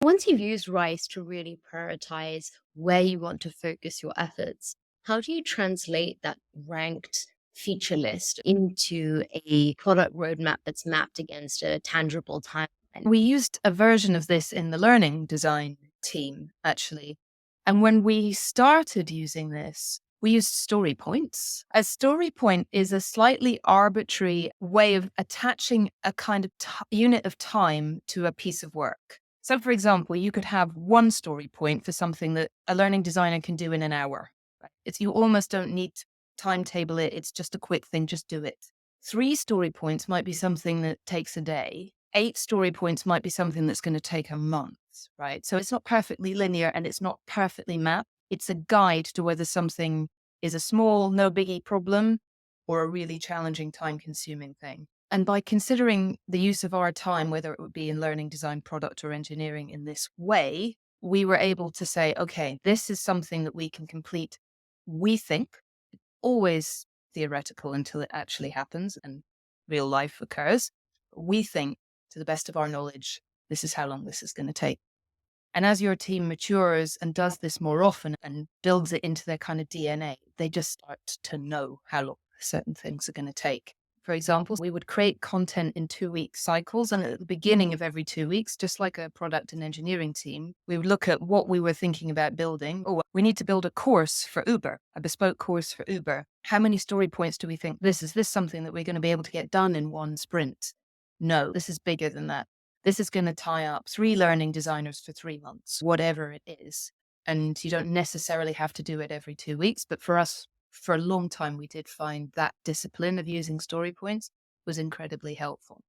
Once you've used RICE to really prioritize where you want to focus your efforts, how do you translate that ranked feature list into a product roadmap that's mapped against a tangible timeline? We used a version of this in the learning design team, actually. And when we started using this, we used story points. A story point is a slightly arbitrary way of attaching a kind of unit of time to a piece of work. So, for example, you could have one story point for something that a learning designer can do in an hour. Right? You almost don't need to timetable it. It's just a quick thing. Just do it. Three story points might be something that takes a day. Eight story points might be something that's going to take a month, right? So it's not perfectly linear and it's not perfectly mapped. It's a guide to whether something is a small, no biggie problem or a really challenging, time consuming thing. And by considering the use of our time, whether it would be in learning, design, product, or engineering in this way, we were able to say, okay, this is something that we can complete. We think, always theoretical until it actually happens and real life occurs. We think, to the best of our knowledge, this is how long this is going to take. And as your team matures and does this more often and builds it into their kind of DNA, they just start to know how long certain things are going to take. For example, we would create content in 2-week cycles. And at the beginning of every 2 weeks, just like a product and engineering team, we would look at what we were thinking about building. Oh, we need to build a course for Uber, a bespoke course for Uber. How many story points do we think is this something that we're going to be able to get done in one sprint? No, this is bigger than that. This is going to tie up 3 learning designers for 3 months, whatever it is. And you don't necessarily have to do it every 2 weeks. But for us, for a long time, we did find that discipline of using story points was incredibly helpful.